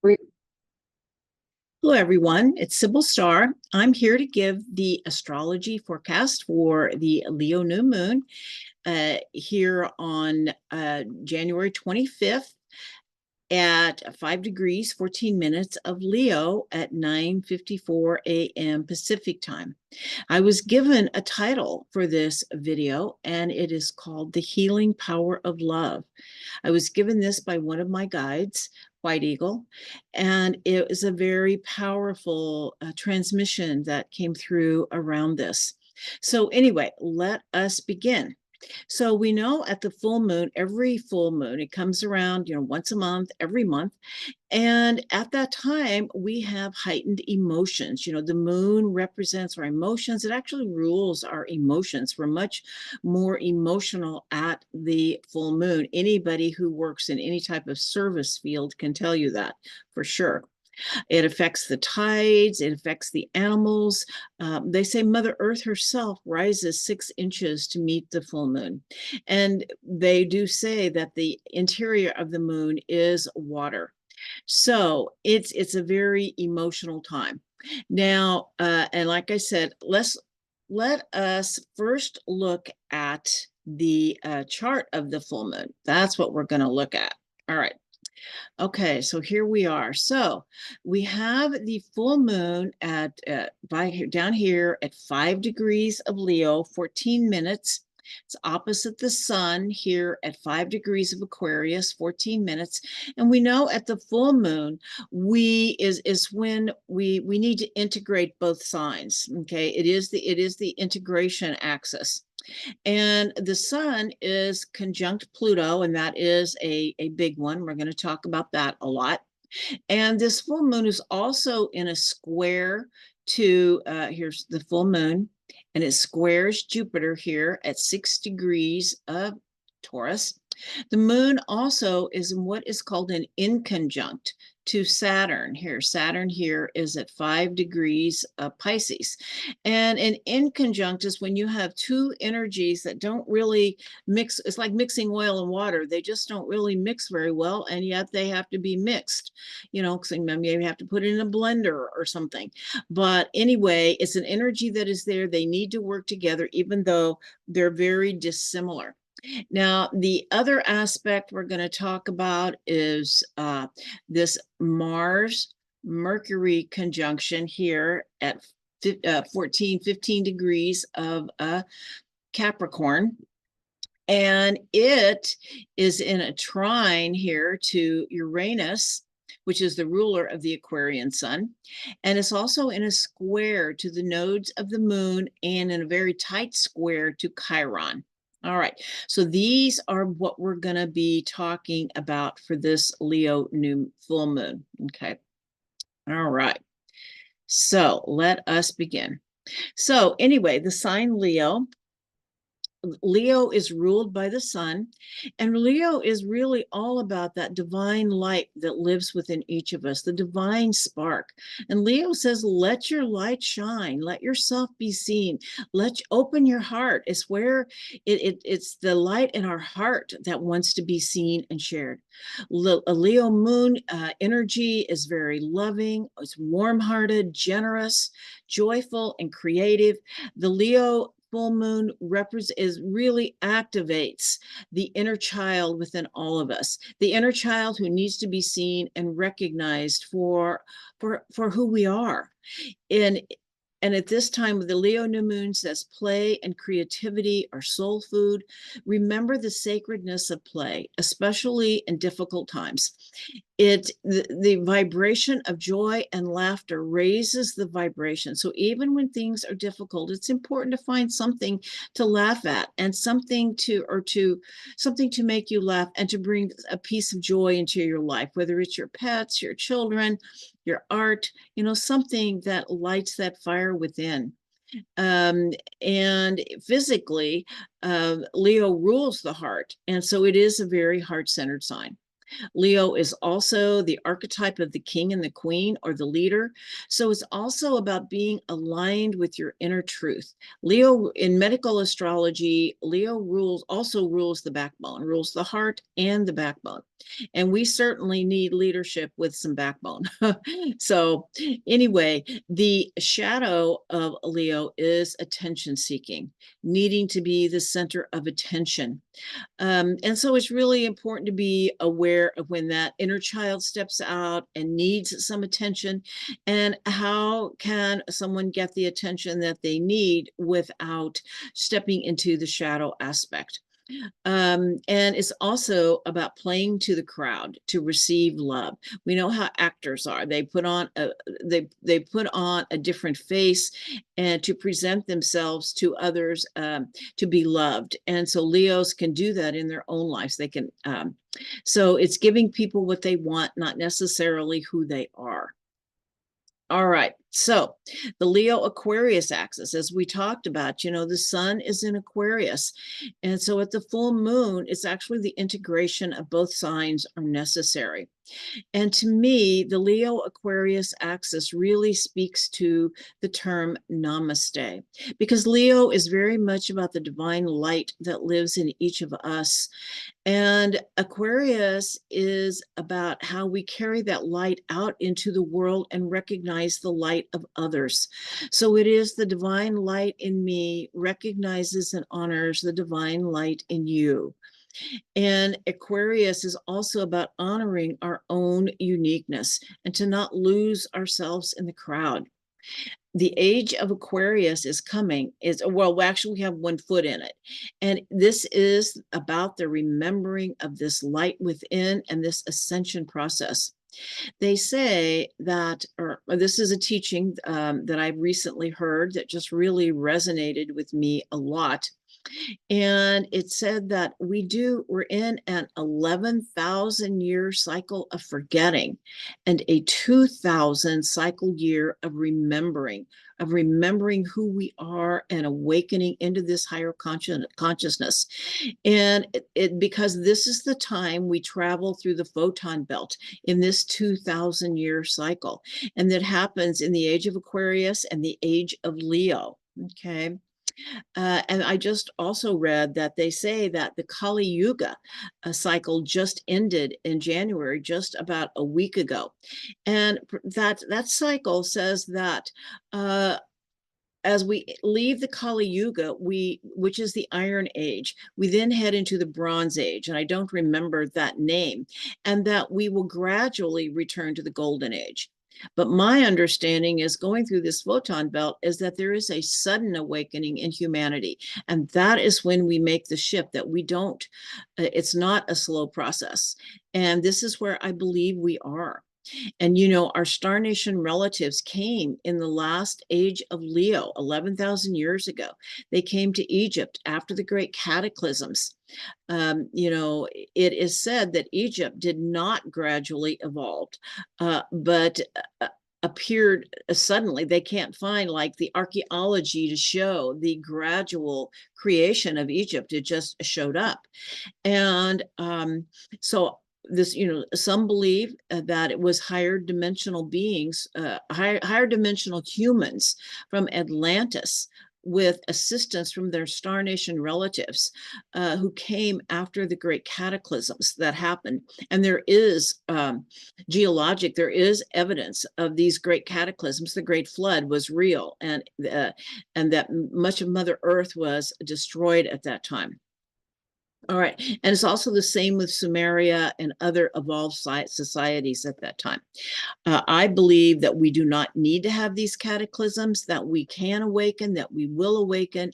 Hello, everyone. It's Sibyl Star. I'm here to give the astrology forecast for the Leo new moon here on January 25th at 5 degrees, 14 minutes of Leo at 9:54 a.m. Pacific time. I was given a title for this video, and it is called The Healing Power of Love. I was given this by one of my guides, White Eagle, and it was a very powerful transmission that came through around this. So anyway, let us begin. So we know at the full moon, every full moon, it comes around, once a month, every month. And at that time, we have heightened emotions. The moon represents our emotions. It actually rules our emotions. We're much more emotional at the full moon. Anybody who works in any type of service field can tell you that for sure. It affects the tides, it affects the animals. They say Mother Earth herself rises 6 inches to meet the full moon. And they do say that the interior of the moon is water. So it's a very emotional time. Now, and like I said, let us first look at the chart of the full moon. That's what we're going to look at. All right. Okay, so here we are. So we have the full moon at down here at 5 degrees of Leo, 14 minutes. It's opposite the sun here at 5 degrees of Aquarius, 14 minutes. And we know at the full moon, is when we need to integrate both signs. Okay, it is the integration axis. And the sun is conjunct Pluto, and that is a big one. We're going to talk about that a lot. And this full moon is also in a square to, here's the full moon, and it squares Jupiter here at 6 degrees of Taurus. The moon also is in what is called an inconjunct to Saturn here. Saturn here is at 5 degrees of Pisces. And an inconjunct is when you have two energies that don't really mix. It's like mixing oil and water. They just don't really mix very well, and yet they have to be mixed, because maybe you have to put it in a blender or something. But anyway, it's an energy that is there. They need to work together, even though they're very dissimilar. Now, the other aspect we're going to talk about is this Mars Mercury conjunction here at 15 degrees of Capricorn. And it is in a trine here to Uranus, which is the ruler of the Aquarian sun. And it's also in a square to the nodes of the moon and in a very tight square to Chiron. All right, so these are what we're going to be talking about for this Leo new full moon. Okay, all right, so let us begin. So anyway, the sign Leo is ruled by the sun, and Leo is really all about that divine light that lives within each of us, the divine spark. And Leo says, let your light shine, let yourself be seen, open your heart. It's where it's the light in our heart that wants to be seen and shared. A Leo moon energy is very loving, it's warm-hearted, generous, joyful, and creative. The Leo full moon really activates the inner child within all of us, the inner child who needs to be seen and recognized for who we are. And at this time, the Leo new moon says play and creativity are soul food. Remember the sacredness of play, especially in difficult times. The vibration of joy and laughter raises the vibration. So even when things are difficult, it's important to find something to laugh at and something to make you laugh and to bring a piece of joy into your life, whether it's your pets, your children, your art, something that lights that fire within. And physically, Leo rules the heart. And so it is a very heart-centered sign. Leo is also the archetype of the king and the queen, or the leader. So it's also about being aligned with your inner truth. Leo, in medical astrology, Leo also rules the backbone, rules the heart and the backbone. And we certainly need leadership with some backbone. So anyway, the shadow of Leo is attention seeking, needing to be the center of attention. And so it's really important to be aware of when that inner child steps out and needs some attention, and how can someone get the attention that they need without stepping into the shadow aspect. And it's also about playing to the crowd to receive love. We know how actors are. They put on they put on a different face and to present themselves to others, to be loved. And so Leos can do that in their own lives. They can so it's giving people what they want, not necessarily who they are. All right, so the Leo Aquarius axis, as we talked about, you know, the sun is in Aquarius. And so at the full moon, it's actually the integration of both signs are necessary. And to me, the Leo Aquarius axis really speaks to the term Namaste, because Leo is very much about the divine light that lives in each of us. And Aquarius is about how we carry that light out into the world and recognize the light of others. So it is the divine light in me recognizes and honors the divine light in you. And Aquarius is also about honoring our own uniqueness and to not lose ourselves in the crowd. The age of Aquarius is coming, is well, actually, we have 1 foot in it. And this is about the remembering of this light within and this ascension process. They say that, or this is a teaching that I've recently heard that just really resonated with me a lot. And it said that we're in an 11,000 year cycle of forgetting and a 2,000 cycle year of remembering who we are and awakening into this higher consciousness. And because this is the time we travel through the photon belt in this 2,000 year cycle. And that happens in the age of Aquarius and the age of Leo. Okay. And I just also read that they say that the Kali Yuga cycle just ended in January, just about a week ago. And that cycle says that as we leave the Kali Yuga, which is the Iron Age, we then head into the Bronze Age, and I don't remember that name, and that we will gradually return to the Golden Age. But my understanding is going through this photon belt is that there is a sudden awakening in humanity. And that is when we make the shift, that we don't, it's not a slow process. And this is where I believe we are. And, you know, our Star Nation relatives came in the last age of Leo, 11,000 years ago. They came to Egypt after the great cataclysms. You know, it is said that Egypt did not gradually evolve, but appeared suddenly. They can't find like the archaeology to show the gradual creation of Egypt. It just showed up. And so this, you know, some believe that it was higher dimensional beings, higher dimensional humans from Atlantis with assistance from their Star Nation relatives who came after the great cataclysms that happened. And there is there is evidence of these great cataclysms. The Great Flood was real, and that much of Mother Earth was destroyed at that time. All right. And it's also the same with Sumeria and other evolved societies at that time. I believe that we do not need to have these cataclysms, that we can awaken, that we will awaken,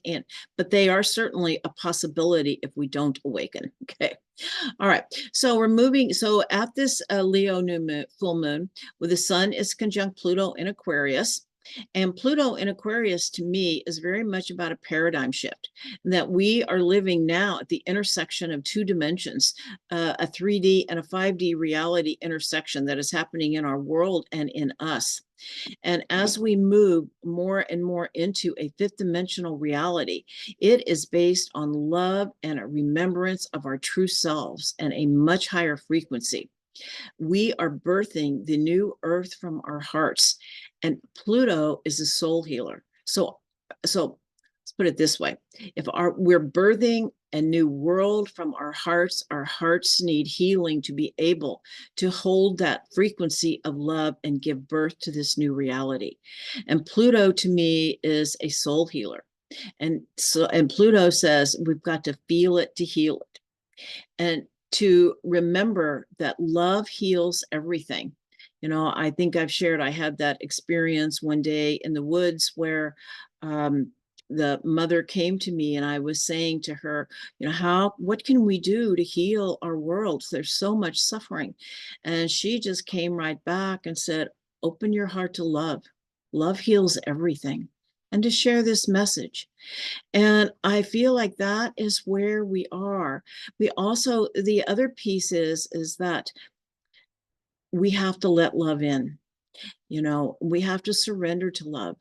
but they are certainly a possibility if we don't awaken. Okay. All right. So we're moving. So at this Leo full moon, where the sun is conjunct Pluto in Aquarius. And Pluto in Aquarius, to me, is very much about a paradigm shift, that we are living now at the intersection of 2 dimensions, a 3D and a 5D reality intersection that is happening in our world and in us. And as we move more and more into a 5th dimensional reality, it is based on love and a remembrance of our true selves and a much higher frequency. We are birthing the new earth from our hearts. And Pluto is a soul healer. So let's put it this way. If we're birthing a new world from our hearts. Our hearts need healing to be able to hold that frequency of love and give birth to this new reality. And Pluto to me is a soul healer. And Pluto says we've got to feel it to heal it. And to remember that love heals everything. I think I've shared, I had that experience one day in the woods where the mother came to me and I was saying to her, what can we do to heal our world? There's so much suffering. And she just came right back and said, open your heart to love. Love heals everything. And to share this message. And I feel like that is where we are. We also, the other piece is that we have to let love in. We have to surrender to love,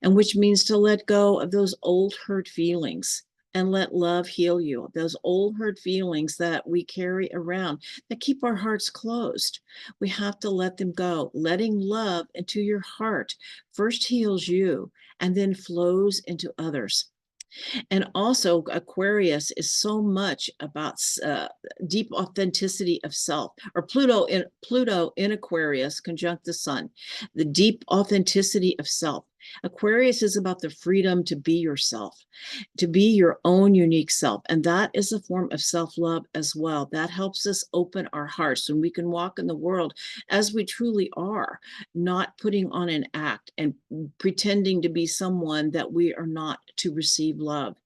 and which means to let go of those old hurt feelings and let love heal you. Those old hurt feelings that we carry around that keep our hearts closed. We have to let them go. Letting love into your heart first heals you and then flows into others. And also, Aquarius is so much about deep authenticity of self. Or Pluto in Aquarius conjunct the sun, the deep authenticity of self. Aquarius is about the freedom to be yourself, to be your own unique self. And that is a form of self-love as well. That helps us open our hearts when we can walk in the world as we truly are, not putting on an act and pretending to be someone that we are not to receive love.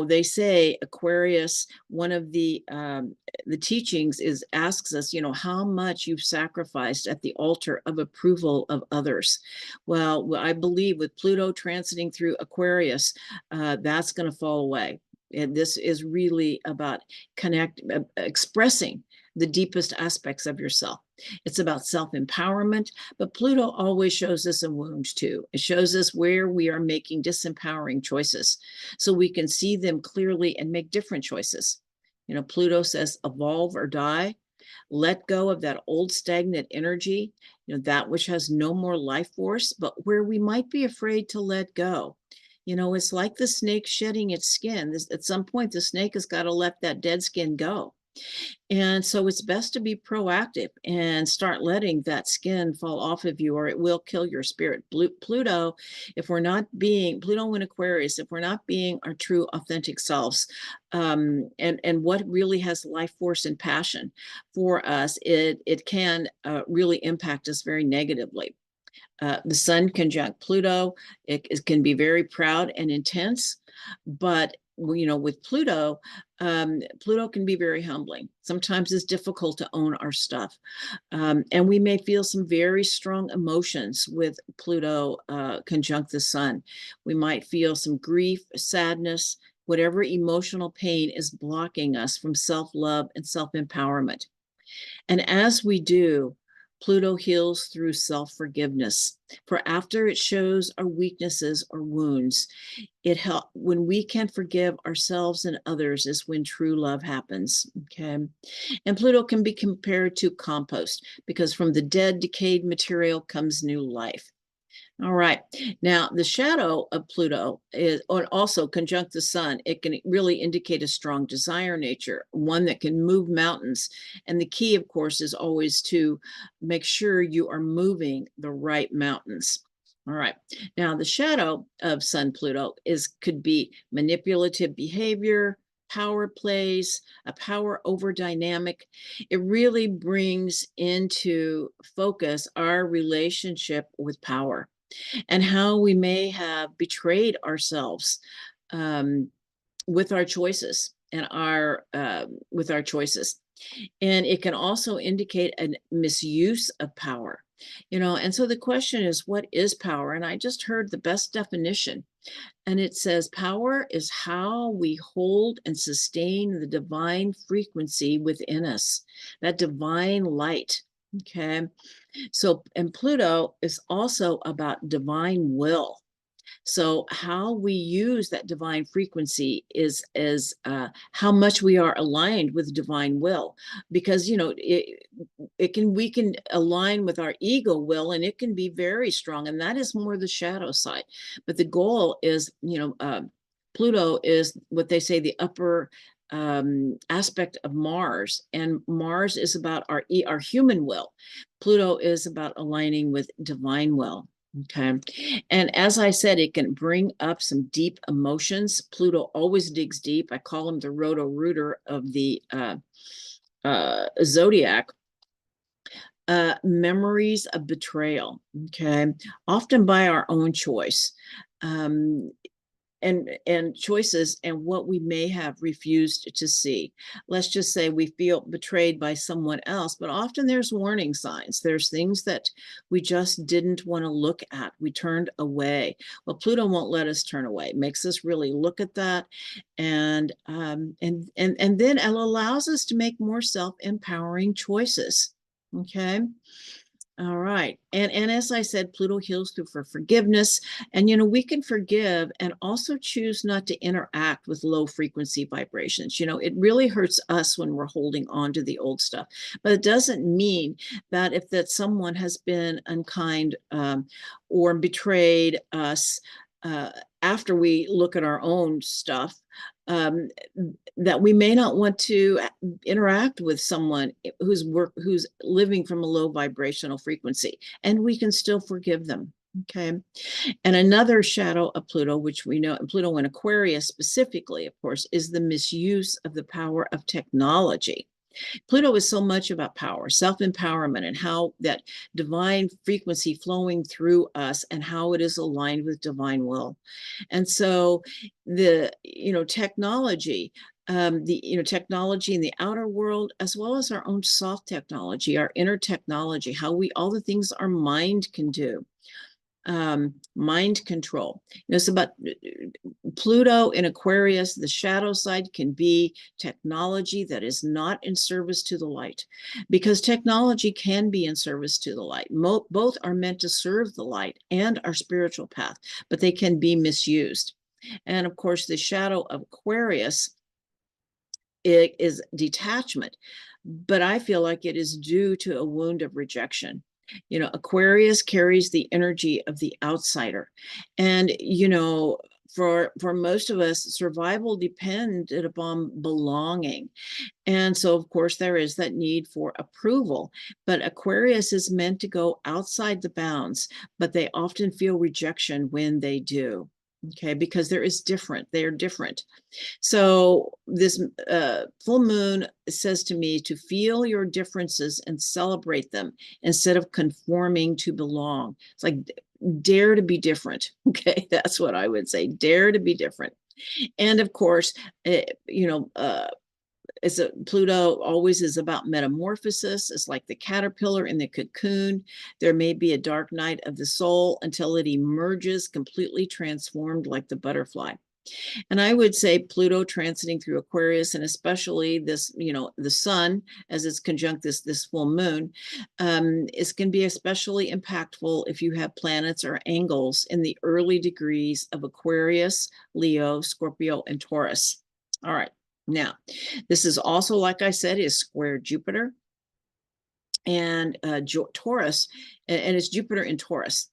They say Aquarius, one of the teachings asks us, how much you've sacrificed at the altar of approval of others. Well, I believe with Pluto transiting through Aquarius, that's going to fall away. And this is really about expressing the deepest aspects of yourself. It's about self-empowerment, but Pluto always shows us a wound too. It shows us where we are making disempowering choices so we can see them clearly and make different choices. Pluto says evolve or die. Let go of that old stagnant energy, that which has no more life force, but where we might be afraid to let go. It's like the snake shedding its skin. At some point, the snake has got to let that dead skin go. And so it's best to be proactive and start letting that skin fall off of you, or it will kill your spirit. Pluto, Pluto in Aquarius, if we're not being our true authentic selves, and what really has life force and passion for us, it can really impact us very negatively. The sun conjunct Pluto, it can be very proud and intense, but with Pluto, Pluto can be very humbling. Sometimes it's difficult to own our stuff. And we may feel some very strong emotions with Pluto conjunct the sun. We might feel some grief, sadness, whatever emotional pain is blocking us from self-love and self-empowerment. And as we do, Pluto heals through self-forgiveness. For after it shows our weaknesses or wounds, when we can forgive ourselves and others is when true love happens. Okay. And Pluto can be compared to compost because from the dead, decayed material comes new life. All right. Now, the shadow of Pluto is also conjunct the sun. It can really indicate a strong desire nature, one that can move mountains. And the key, of course, is always to make sure you are moving the right mountains. All right. Now, the shadow of Sun Pluto could be manipulative behavior, power plays, a power over dynamic. It really brings into focus our relationship with power and how we may have betrayed ourselves with our choices with our choices. And it can also indicate a misuse of power, and so the question is, what is power? And I just heard the best definition, and it says power is how we hold and sustain the divine frequency within us, that divine light. Okay. So, and Pluto is also about divine will. So how we use that divine frequency is how much we are aligned with divine will, because we can align with our ego will, and it can be very strong, and that is more the shadow side. But the goal is Pluto is what they say the upper aspect of Mars, and Mars is about our human will. Pluto is about aligning with divine will. Okay. And as I said, it can bring up some deep emotions. Pluto always digs deep. I call him the roto-rooter of the zodiac. Memories of betrayal, okay, often by our own choice. And choices and what we may have refused to see. Let's just say we feel betrayed by someone else, but often there's warning signs. There's things that we just didn't want to look at. We turned away. Well, Pluto won't let us turn away. It makes us really look at that, and then it allows us to make more self-empowering choices. Okay. All right. And as I said, Pluto heals through for forgiveness. And, we can forgive and also choose not to interact with low frequency vibrations. It really hurts us when we're holding on to the old stuff. But it doesn't mean that if that someone has been unkind or betrayed us after we look at our own stuff, that we may not want to interact with someone who's living from a low vibrational frequency, and we can still forgive them. Okay. And another shadow of Pluto, which we know, Pluto in Aquarius specifically, of course, is the misuse of the power of technology. Pluto is so much about power, self-empowerment, and how that divine frequency flowing through us and how it is aligned with divine will. And so the, technology, technology in the outer world, as well as our own soft technology, our inner technology, all the things our mind can do. Mind control. It's about Pluto in Aquarius. The shadow side can be technology that is not in service to the light, because technology can be in service to the light. Both are meant to serve the light and our spiritual path, but they can be misused. And of course, the shadow of Aquarius, it is detachment, but I feel like it is due to a wound of rejection. Aquarius carries the energy of the outsider. And, for most of us, survival depended upon belonging. And so, of course, there is that need for approval. But Aquarius is meant to go outside the bounds, but they often feel rejection when they do. Okay, because they're different. So this full moon says to me to feel your differences and celebrate them instead of conforming to belong. It's like, dare to be different. Okay, that's what I would say. Dare to be different. And of course, Pluto always is about metamorphosis. It's like the caterpillar in the cocoon. There may be a dark night of the soul until it emerges completely transformed like the butterfly. And I would say Pluto transiting through Aquarius, and especially this, the sun as it's conjunct this full moon, is can be especially impactful if you have planets or angles in the early degrees of Aquarius, Leo, Scorpio, and Taurus. All right. Now, this is also, like I said, is square Jupiter and Taurus, and it's Jupiter in Taurus.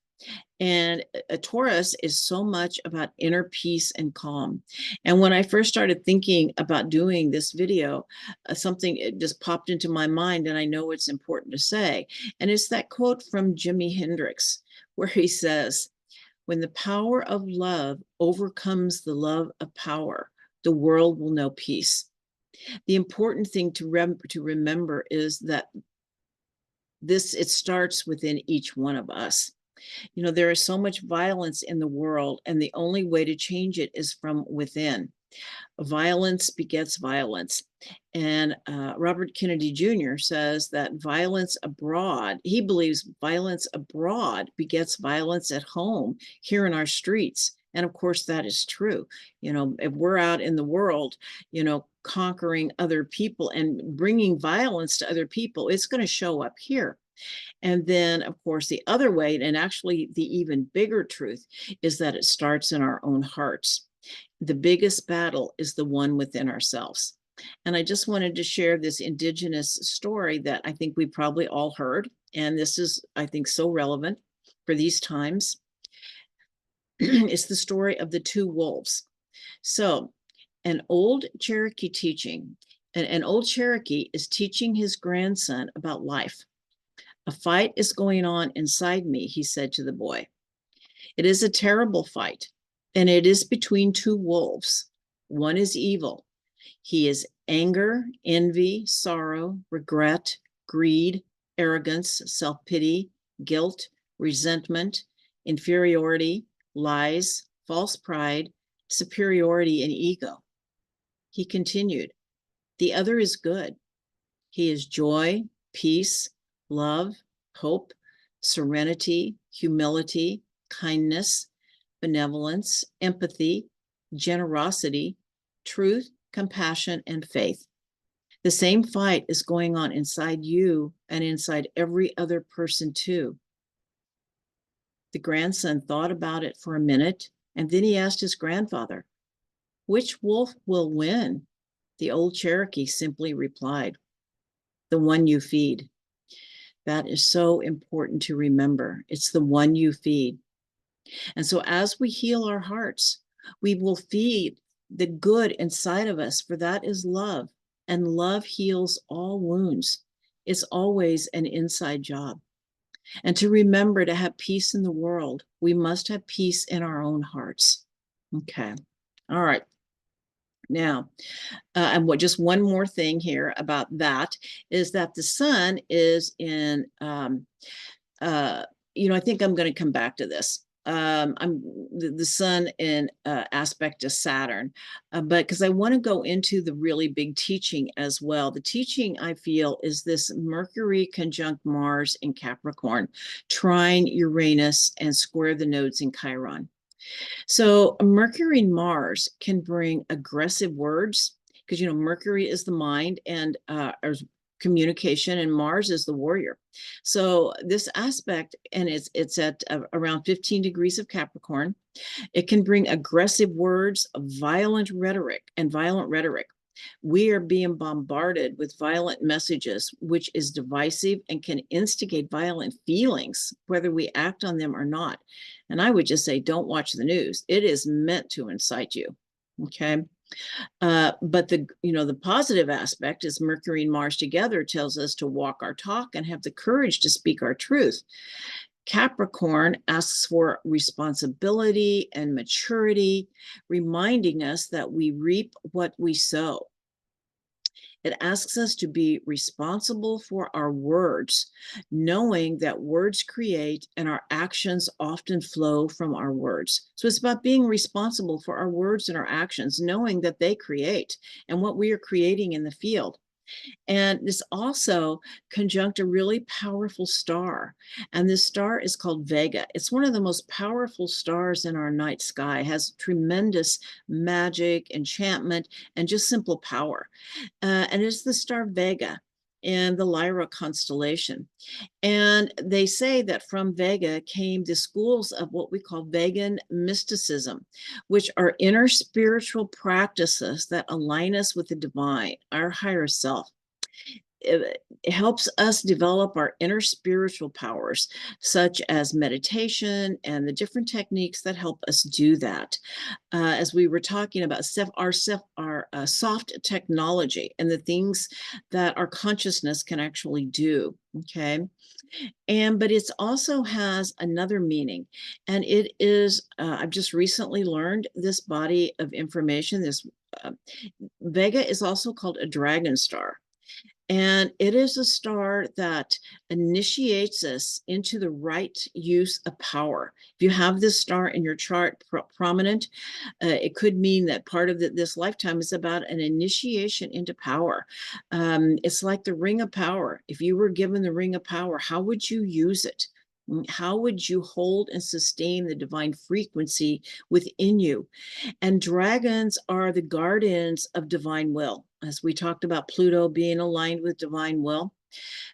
And a Taurus is so much about inner peace and calm. And when I first started thinking about doing this video, something it just popped into my mind, and I know it's important to say. And it's that quote from Jimi Hendrix, where he says, "When the power of love overcomes the love of power, the world will know peace." The important thing to remember is that it starts within each one of us. There is so much violence in the world, and the only way to change it is from within. Violence begets violence. And Robert Kennedy Jr. says that he believes violence abroad begets violence at home, here in our streets. And of course, that is true. If we're out in the world, conquering other people and bringing violence to other people, it's going to show up here. And then, of course, the other way, and actually the even bigger truth, is that it starts in our own hearts. The biggest battle is the one within ourselves. And I just wanted to share this indigenous story that I think we probably all heard. And this is, I think, so relevant for these times. It's the story of the two wolves. So an old Cherokee teaching, an old Cherokee is teaching his grandson about life. A fight is going on inside me, he said to the boy. It is a terrible fight, and it is between two wolves. One is evil. He is anger, envy, sorrow, regret, greed, arrogance, self-pity, guilt, resentment, inferiority, lies, false pride, superiority, and ego. He continued, the other is good. He is joy, peace, love, hope, serenity, humility, kindness, benevolence, empathy, generosity, truth, compassion, and faith. The same fight is going on inside you and inside every other person too. The grandson thought about it for a minute, and then he asked his grandfather, which wolf will win? The old Cherokee simply replied, the one you feed. That is so important to remember. It's the one you feed. And so as we heal our hearts, we will feed the good inside of us, for that is love. And love heals all wounds. It's always an inside job. And to remember to have peace in the world, we must have peace in our own hearts. Okay. All right. Now, and just one more thing here about that is that the sun is in, I think I'm going to come back to this. I'm the sun in aspect to Saturn, but because I want to go into the really big teaching as well. The teaching I feel is this Mercury conjunct Mars in Capricorn, trine Uranus and square the nodes in Chiron. So Mercury and Mars can bring aggressive words because, Mercury is the mind and communication, and Mars is the warrior. So this aspect, and it's at around 15 degrees of Capricorn. It can bring aggressive words, violent rhetoric. We are being bombarded with violent messages, which is divisive and can instigate violent feelings, whether we act on them or not. And I would just say, don't watch the news. It is meant to incite you. Okay. But the positive aspect is Mercury and Mars together tells us to walk our talk and have the courage to speak our truth. Capricorn asks for responsibility and maturity, reminding us that we reap what we sow. It asks us to be responsible for our words, knowing that words create and our actions often flow from our words. So it's about being responsible for our words and our actions, knowing that they create and what we are creating in the field. And this also conjunct a really powerful star. And this star is called Vega. It's one of the most powerful stars in our night sky. It has tremendous magic, enchantment, and just simple power. And it's the star Vega in the Lyra constellation. And they say that from Vega came the schools of what we call Vegan mysticism, which are inner spiritual practices that align us with the divine, our higher self. It helps us develop our inner spiritual powers, such as meditation and the different techniques that help us do that. As we were talking about our soft technology and the things that our consciousness can actually do. Okay. But it also has another meaning, and it is, I've just recently learned this body of information. This Vega is also called a dragon star. And it is a star that initiates us into the right use of power. If you have this star in your chart prominent, it could mean that part of this lifetime is about an initiation into power. It's like the ring of power. If you were given the ring of power, how would you use it? How would you hold and sustain the divine frequency within you? And dragons are the guardians of divine will, as we talked about Pluto being aligned with divine will.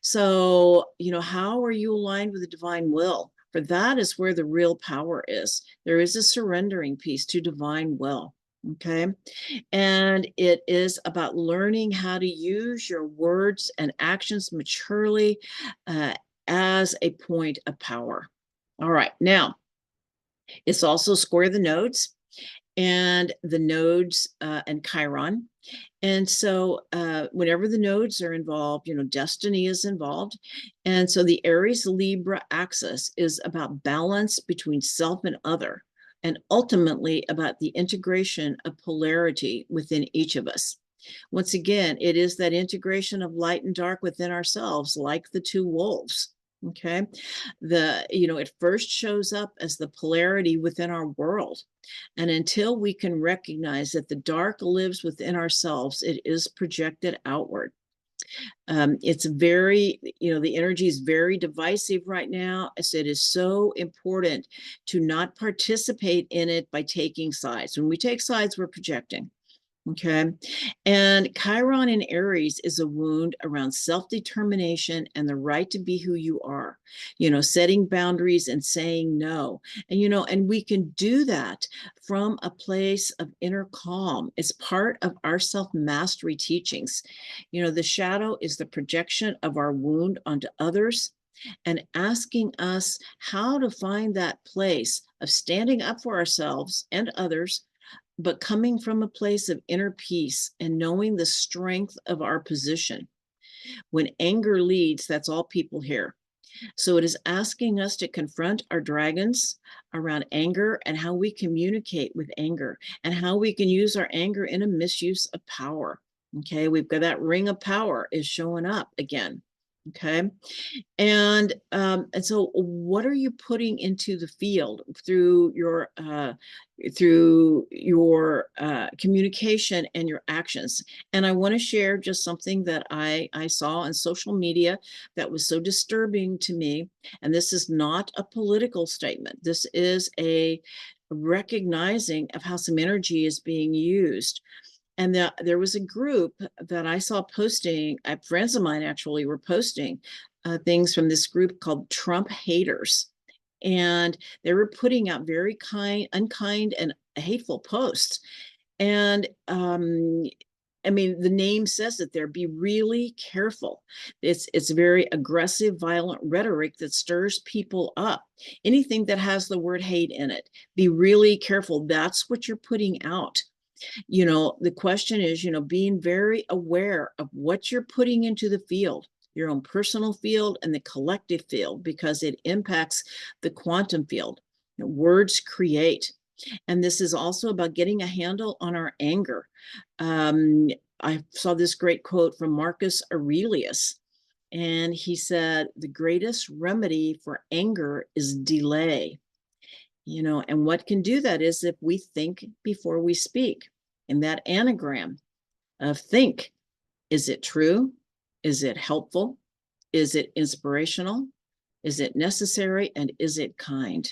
So, how are you aligned with the divine will? For that is where the real power is. There is a surrendering piece to divine will. Okay. And it is about learning how to use your words and actions maturely as a point of power. All right. Now, it's also square the nodes. and the nodes and Chiron. And so whenever the nodes are involved, destiny is involved. And so the Aries Libra axis is about balance between self and other, and ultimately about the integration of polarity within each of us. Once again, it is that integration of light and dark within ourselves, like the two wolves. Okay. It first shows up as the polarity within our world. And until we can recognize that the dark lives within ourselves, it is projected outward. It's very, the energy is very divisive right now. So it is so important to not participate in it by taking sides. When we take sides, we're projecting. Okay. And Chiron in Aries is a wound around self-determination and the right to be who you are, setting boundaries and saying no. And we can do that from a place of inner calm. It's part of our self-mastery teachings. The shadow is the projection of our wound onto others, and asking us how to find that place of standing up for ourselves and others, but coming from a place of inner peace and knowing the strength of our position. When anger leads, that's all people hear. So it is asking us to confront our dragons around anger and how we communicate with anger and how we can use our anger in a misuse of power. Okay, we've got that ring of power is showing up again. Okay. And so what are you putting into the field through your communication and your actions? And I want to share just something that I saw on social media that was so disturbing to me. And this is not a political statement. This is a recognizing of how some energy is being used. And there was a group that I saw posting, friends of mine actually were posting things from this group called Trump haters. And they were putting out very unkind and hateful posts. And I mean, the name says it there, be really careful. It's very aggressive, violent rhetoric that stirs people up. Anything that has the word hate in it, be really careful. That's what you're putting out. The question is, being very aware of what you're putting into the field, your own personal field and the collective field, because it impacts the quantum field. Words create. And this is also about getting a handle on our anger. I saw this great quote from Marcus Aurelius, and he said, the greatest remedy for anger is delay. And what can do that is if we think before we speak. In that anagram of think, is it true? Is it helpful? Is it inspirational? Is it necessary? And is it kind?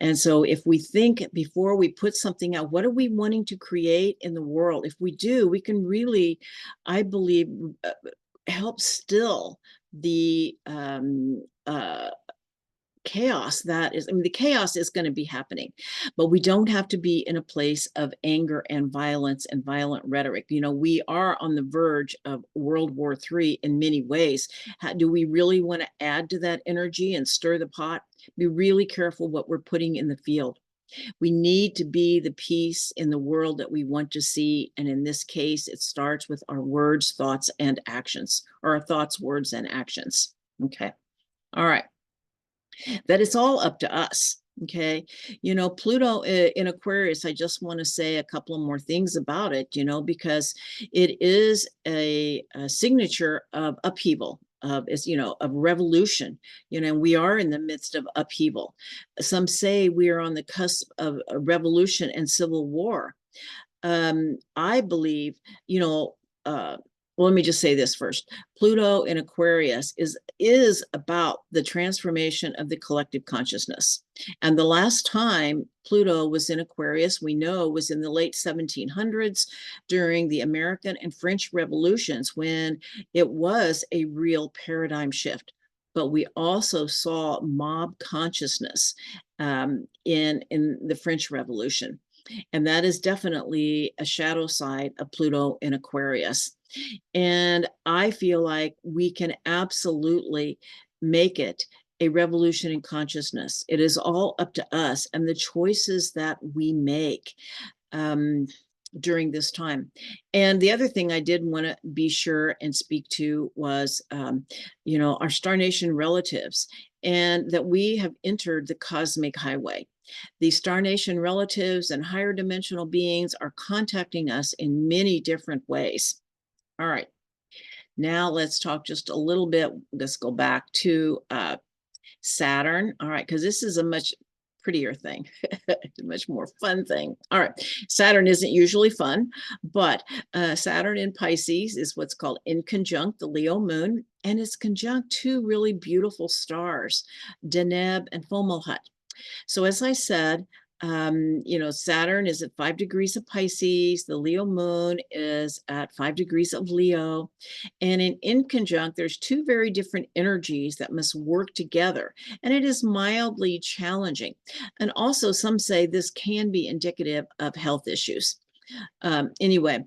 And so if we think before we put something out, what are we wanting to create in the world? If we do, we can really, I believe, help still the chaos that is. I mean, the chaos is going to be happening, but we don't have to be in a place of anger and violence and violent rhetoric. We are on the verge of World War III in many ways. Do we really want to add to that energy and stir the pot? Be really careful what we're putting in the field. We need to be the peace in the world that we want to see. And in this case, it starts with our words, thoughts, and actions, or our thoughts, words, and actions. Okay. All right. That it's all up to us. Okay. Pluto in Aquarius, I just want to say a couple of more things about it, because it is a signature of upheaval, of revolution, and we are in the midst of upheaval. Some say we are on the cusp of a revolution and civil war. I believe, well, let me just say this first. Pluto in Aquarius is about the transformation of the collective consciousness. And the last time Pluto was in Aquarius, we know, was in the late 1700s during the American and French revolutions, when it was a real paradigm shift. But we also saw mob consciousness in the French Revolution. And that is definitely a shadow side of Pluto in Aquarius. And I feel like we can absolutely make it a revolution in consciousness. It is all up to us and the choices that we make during this time. And the other thing I did want to be sure and speak to was, our star nation relatives, and that we have entered the cosmic highway. The star nation relatives and higher dimensional beings are contacting us in many different ways. All right. Now let's talk just a little bit. Let's go back to Saturn. All right, because this is a much prettier thing, a much more fun thing. All right, Saturn isn't usually fun, but Saturn in Pisces is what's called inconjunct the Leo moon, and it's conjunct two really beautiful stars, Deneb and Fomalhaut. So as I said, Saturn is at 5 degrees of Pisces. The Leo moon is at 5 degrees of Leo. And in inconjunct, there's two very different energies that must work together. And it is mildly challenging. And also some say this can be indicative of health issues. Anyway,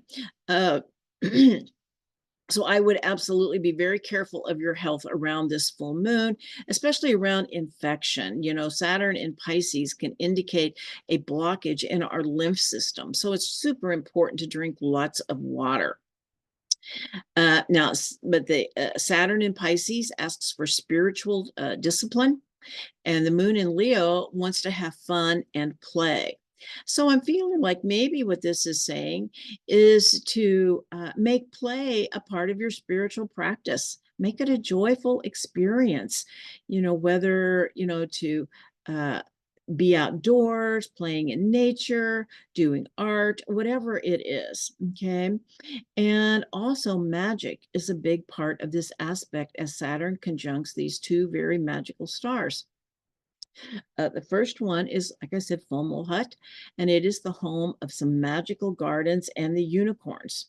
so I would absolutely be very careful of your health around this full moon, especially around infection. Saturn in Pisces can indicate a blockage in our lymph system. So it's super important to drink lots of water. But the Saturn in Pisces asks for spiritual discipline, and the moon in Leo wants to have fun and play. So I'm feeling like maybe what this is saying is to make play a part of your spiritual practice. Make it a joyful experience, whether, to be outdoors, playing in nature, doing art, whatever it is. Okay. And also magic is a big part of this aspect as Saturn conjuncts these two very magical stars. The first one is, like I said, Fomalhaut, and it is the home of some magical gardens and the unicorns.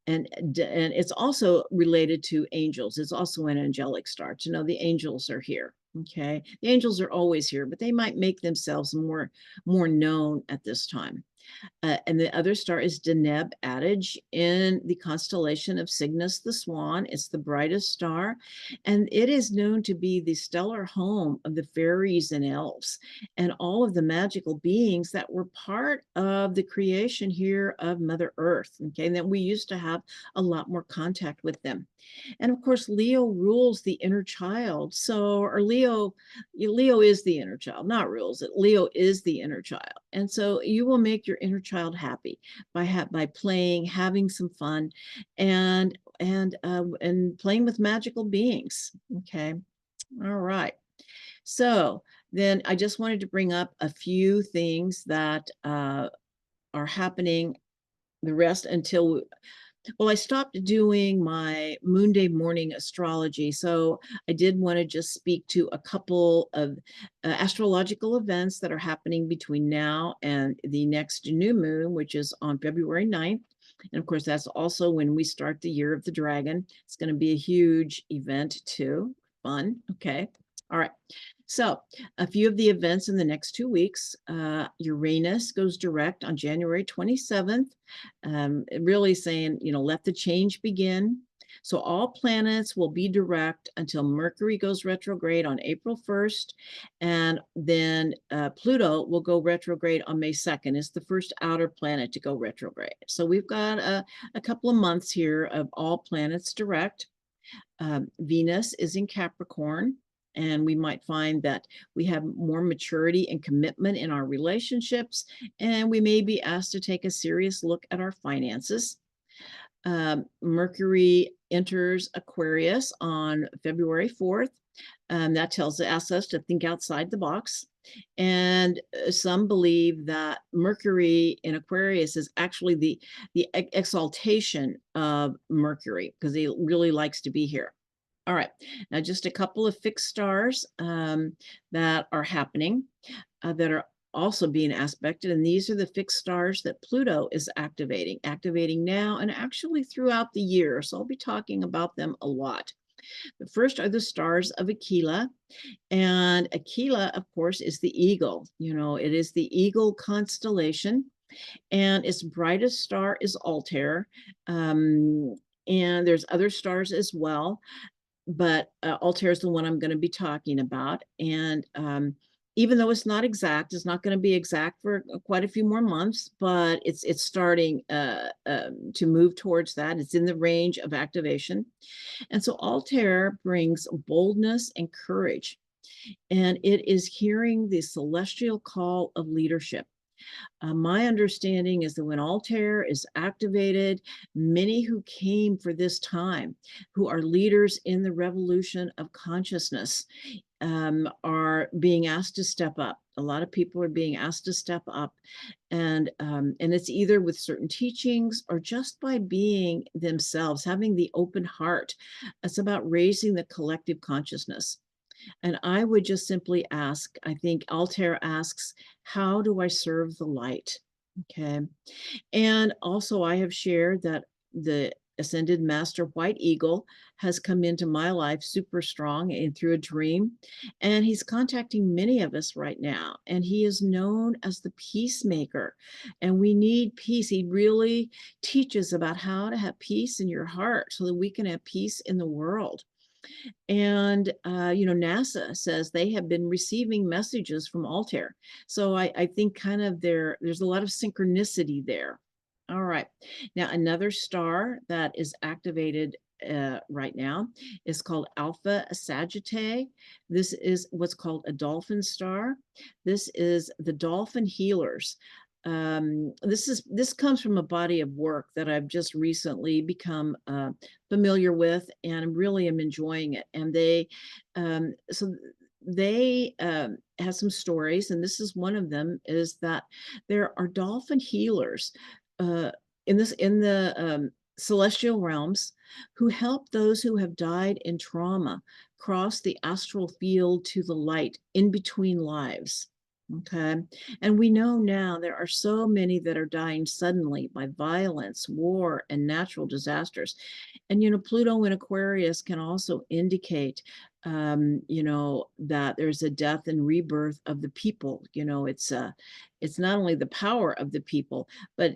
And it's also related to angels. It's also an angelic star to know the angels are here. Okay, the angels are always here, but they might make themselves more known at this time. And the other star is Deneb Adage in the constellation of Cygnus the Swan. It's the brightest star, and it is known to be the stellar home of the fairies and elves and all of the magical beings that were part of the creation here of Mother Earth. Okay, and that we used to have a lot more contact with them. And of course, Leo rules the inner child. Leo is the inner child, not rules it. Leo is the inner child. And so you will make your inner child happy by playing, having some fun, and playing with magical beings. Okay. All right. So then I just wanted to bring up a few things that are happening the rest until I stopped doing my Moonday morning astrology. So I did want to just speak to a couple of astrological events that are happening between now and the next new moon, which is on February 9th. And of course, that's also when we start the year of the dragon. It's going to be a huge event too. Fun. Okay. All right. So a few of the events in the next 2 weeks, Uranus goes direct on January 27th, really saying, let the change begin. So all planets will be direct until Mercury goes retrograde on April 1st. And then Pluto will go retrograde on May 2nd. It's the first outer planet to go retrograde. So we've got a couple of months here of all planets direct. Venus is in Capricorn. And we might find that we have more maturity and commitment in our relationships, and we may be asked to take a serious look at our finances. Mercury enters Aquarius on February 4th. That asks us to think outside the box. And some believe that Mercury in Aquarius is actually the exaltation of Mercury because he really likes to be here. All right, now just a couple of fixed stars that are happening that are also being aspected, and these are the fixed stars that Pluto is activating now and actually throughout the year. So I'll be talking about them a lot. The first are the stars of Aquila, and Aquila, of course, is the eagle. It is the eagle constellation, and its brightest star is Altair, and there's other stars as well. but Altair is the one I'm going to be talking about. And even though it's not exact, it's not going to be exact for quite a few more months, but it's starting to move towards that. It's in the range of activation. And so Altair brings boldness and courage, and it is hearing the celestial call of leadership. My understanding is that when Altair is activated, many who came for this time, who are leaders in the revolution of consciousness, are being asked to step up. A lot of people are being asked to step up, and it's either with certain teachings or just by being themselves, having the open heart. It's about raising the collective consciousness. And I would just simply ask, I think Altair asks, how do I serve the light? Okay. And also, I have shared that the ascended master white eagle has come into my life super strong and through a dream, and he's contacting many of us right now, and he is known as the peacemaker, and we need peace. He really teaches about how to have peace in your heart so that we can have peace in the world. And NASA says they have been receiving messages from Altair. So I think kind of there's a lot of synchronicity there. All right. Now, another star that is activated right now is called Alpha Sagittae. This is what's called a dolphin star. This is the dolphin healers. This comes from a body of work that I've just recently become familiar with, and I really am enjoying it. And they have some stories, and this is one of them, is that there are dolphin healers uh, in the celestial realms who help those who have died in trauma cross the astral field to the light in between lives. Okay. And we know now there are so many that are dying suddenly by violence, war, and natural disasters. And, Pluto in Aquarius can also indicate, that there's a death and rebirth of the people. It's not only the power of the people, but,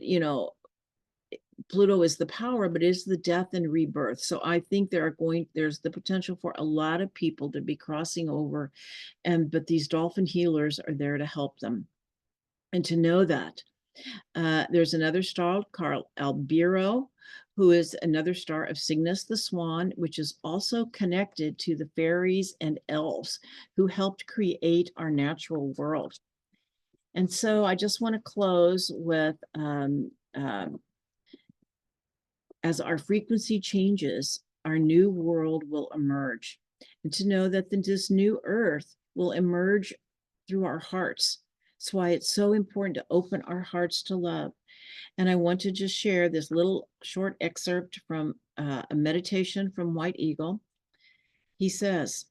Pluto is the power, but is the death and rebirth. So I think there's the potential for a lot of people to be crossing over, but these dolphin healers are there to help them. And to know that there's another star called Albiro, who is another star of Cygnus the Swan, which is also connected to the fairies and elves who helped create our natural world. And so I just want to close with as our frequency changes, our new world will emerge. And to know that this new earth will emerge through our hearts. That's why it's so important to open our hearts to love. And I want to just share this little short excerpt from a meditation from White Eagle. He says,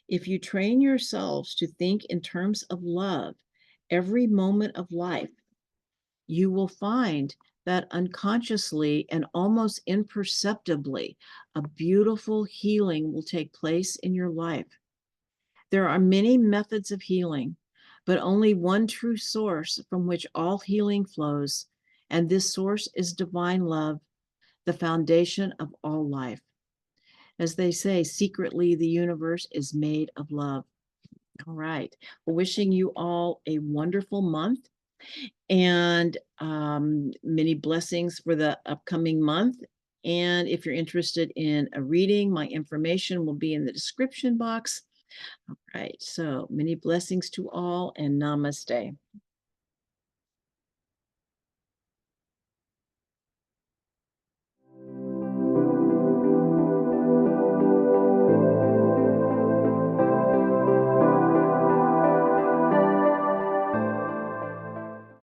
if you train yourselves to think in terms of love every moment of life, you will find that unconsciously and almost imperceptibly, a beautiful healing will take place in your life. There are many methods of healing, but only one true source from which all healing flows, and this source is divine love, the foundation of all life. As they say, secretly, the universe is made of love. All right. Well, wishing you all a wonderful month, and many blessings for the upcoming month. And if you're interested in a reading, my information will be in the description box. All right, so many blessings to all, and namaste.